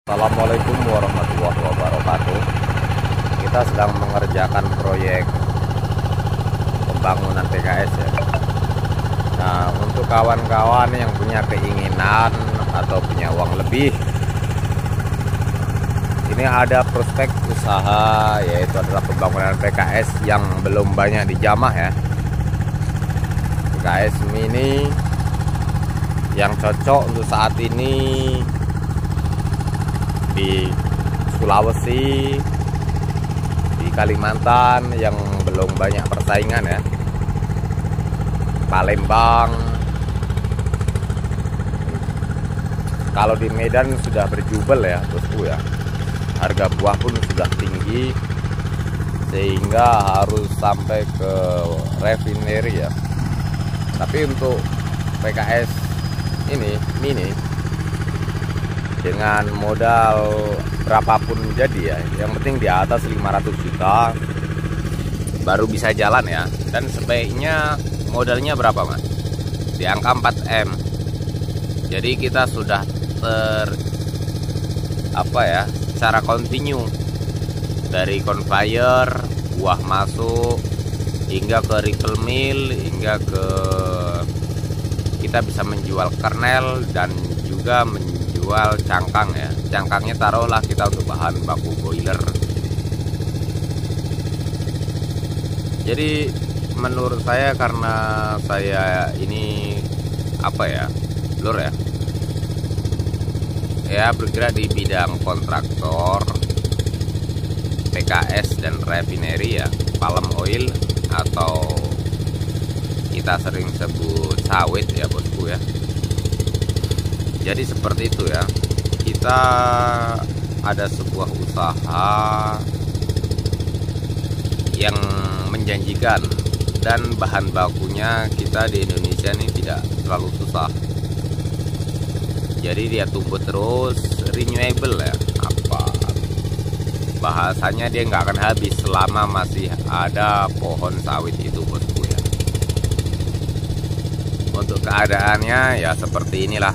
Assalamualaikum warahmatullahi wabarakatuh. Kita sedang mengerjakan proyek pembangunan PKS ya. Nah, untuk kawan-kawan yang punya keinginan atau punya uang lebih, ini ada prospek usaha, yaitu adalah pembangunan PKS yang belum banyak dijamah ya. PKS mini yang cocok untuk saat ini di Sulawesi, di Kalimantan yang belum banyak persaingan ya, Palembang. Kalau di Medan sudah berjubel ya bosku ya, harga buah pun sudah tinggi sehingga harus sampai ke refinery ya. Tapi untuk PKS ini mini dengan modal berapapun jadi ya, yang penting di atas 500 juta baru bisa jalan ya. Dan sebaiknya modalnya berapa mas? Di angka 4M. Jadi kita sudah secara kontinu dari conveyor, buah masuk hingga ke refill mill, hingga ke kita bisa menjual kernel dan juga jual cangkang ya. Cangkangnya taruhlah kita untuk bahan baku boiler. Jadi menurut saya, karena saya ini lur ya bergerak di bidang kontraktor PKS dan refinery ya, palm oil atau kita sering sebut sawit ya bosku ya. Jadi seperti itu ya, kita ada sebuah usaha yang menjanjikan dan bahan bakunya kita di Indonesia ini tidak terlalu susah. Jadi dia tumbuh terus, renewable ya, bahasanya dia nggak akan habis selama masih ada pohon sawit itu bosku ya. Untuk keadaannya ya seperti inilah.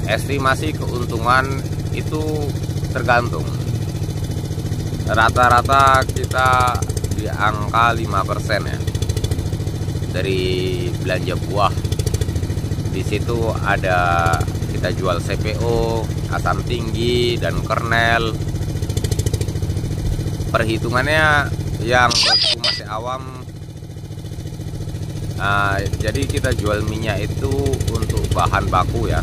Estimasi keuntungan itu tergantung. Rata-rata kita di angka 5% ya dari belanja buah. Di situ ada kita jual CPO, asam tinggi dan kernel. Perhitungannya yang masih awam. Jadi kita jual minyak itu untuk bahan baku ya,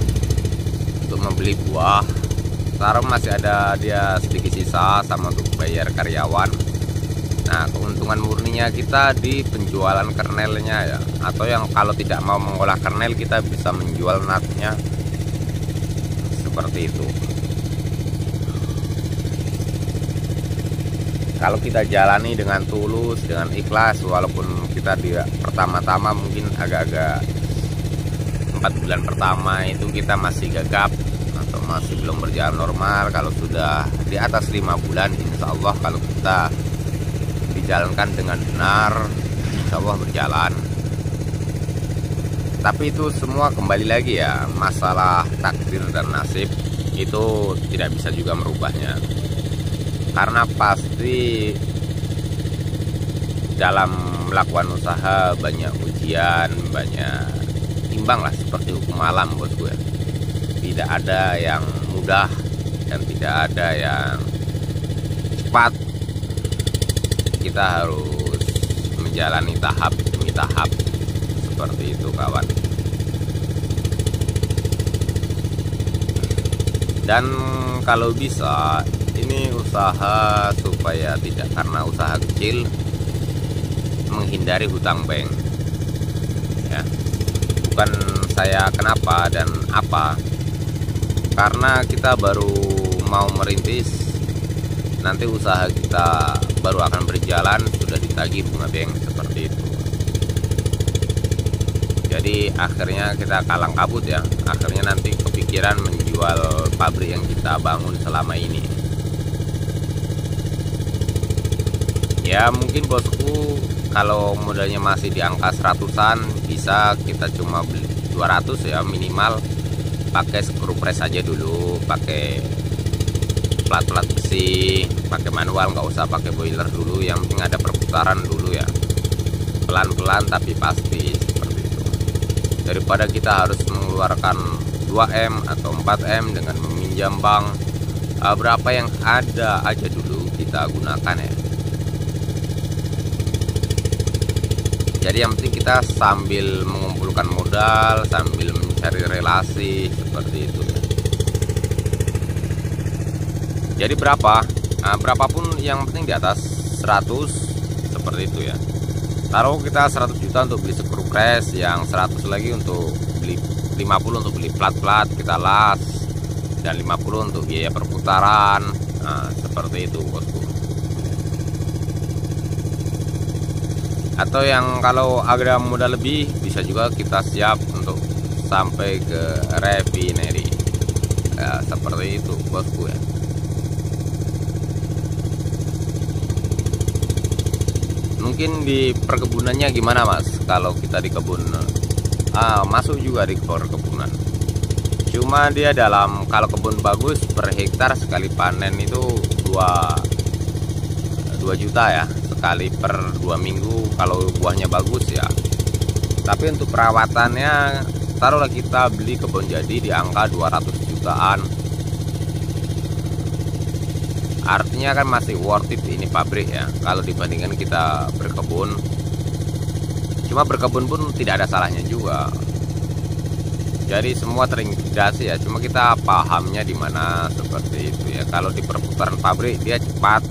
untuk membeli buah. Taruh masih ada dia sedikit sisa sama untuk bayar karyawan. Nah, keuntungan murninya kita di penjualan kernelnya ya, atau yang kalau tidak mau mengolah kernel kita bisa menjual nutnya, seperti itu. Kalau kita jalani dengan tulus, dengan ikhlas, walaupun kita di pertama-tama mungkin agak-agak 4 bulan pertama itu kita masih gagap atau masih belum berjalan normal. Kalau sudah di atas 5 bulan, insya Allah kalau kita dijalankan dengan benar, insya Allah berjalan. Tapi itu semua kembali lagi ya, masalah takdir dan nasib itu tidak bisa juga merubahnya. Karena pasti dalam melakukan usaha banyak ujian, banyak timbang lah, seperti hukum alam bosku ya. Tidak ada yang mudah dan tidak ada yang cepat. Kita harus menjalani tahap demi tahap, seperti itu kawan. Dan kalau bisa ini usaha supaya tidak, karena usaha kecil, menghindari hutang bank ya. Bukan saya kenapa dan apa, karena kita baru mau merintis, nanti usaha kita baru akan berjalan sudah ditagih bunga bank, seperti itu. Jadi akhirnya kita kalang kabut ya, akhirnya nanti kepikiran menjual pabrik yang kita bangun selama ini. Ya mungkin bosku Kalau modalnya masih di angka 100-an, bisa kita cuma beli 200 ya minimal. Pakai screw press aja dulu, pakai plat-plat besi, pakai manual, nggak usah pakai boiler dulu. Yang penting ada perputaran dulu ya, pelan-pelan tapi pasti, seperti itu. Daripada kita harus mengeluarkan 2M atau 4M dengan meminjam bank, berapa yang ada aja dulu kita gunakan ya. Jadi yang penting kita sambil mengumpulkan modal, sambil mencari relasi, seperti itu ya. Jadi berapapun yang penting di atas 100, seperti itu ya. Taruh kita 100 juta untuk beli screw press, yang 100 lagi untuk beli, 50 untuk beli plat-plat kita las, dan 50 untuk biaya perputaran. Nah, seperti itu bosku. Atau yang kalau ada modal lebih, bisa juga kita siap untuk sampai ke refinery ya, seperti itu bosku ya. Mungkin di perkebunannya gimana mas? Kalau kita di kebun, masuk juga di perkebunan. Cuma dia kalau kebun bagus per hektar sekali panen itu 2 juta ya, sekali per 2 minggu kalau buahnya bagus ya. Tapi untuk perawatannya, taruhlah kita beli kebun jadi di angka 200 jutaan. Artinya kan masih worth it ini pabrik ya, kalau dibandingkan kita berkebun. Cuma berkebun pun tidak ada salahnya juga. Jadi semua terintegrasi ya, cuma kita pahamnya di mana, seperti itu ya. Kalau di perputaran pabrik dia cepat,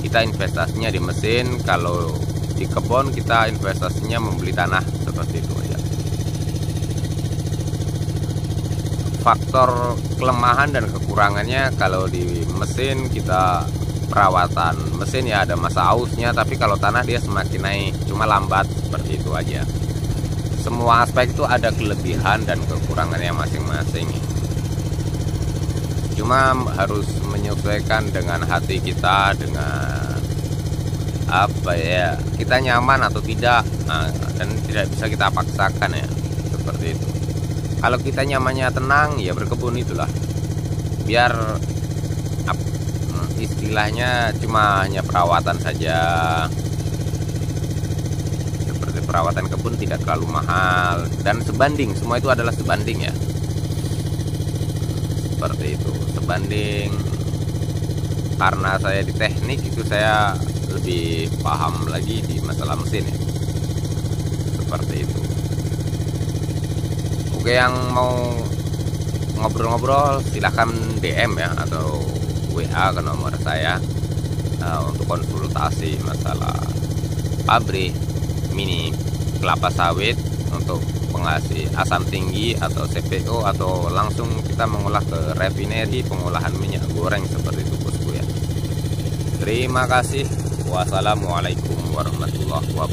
kita investasinya di mesin. Kalau di kebun kita investasinya membeli tanah, seperti itu aja. Faktor kelemahan dan kekurangannya, kalau di mesin kita perawatan mesin ya ada masa ausnya, tapi kalau tanah dia semakin naik, cuma lambat, seperti itu aja. Semua aspek itu ada kelebihan dan kekurangannya masing-masing. Cuma harus menyesuaikan dengan hati kita, dengan apa ya, kita nyaman atau tidak, dan tidak bisa kita paksakan ya, seperti itu. Kalau kita nyamannya tenang ya berkebun itulah, biar istilahnya cuma hanya perawatan saja. Seperti perawatan kebun tidak terlalu mahal dan sebanding, semua itu adalah sebanding ya, seperti itu, sebanding. Karena saya di teknik itu, saya lebih paham lagi di masalah mesin ya, seperti itu. Oke, yang mau ngobrol-ngobrol silahkan DM ya, atau WA ke nomor saya untuk konsultasi masalah pabrik mini kelapa sawit untuk penghasil asam tinggi atau CPO, atau langsung kita mengolah ke refinery pengolahan minyak goreng, seperti itu bosku ya. Terima kasih. Wassalamualaikum warahmatullahi wabarakatuh.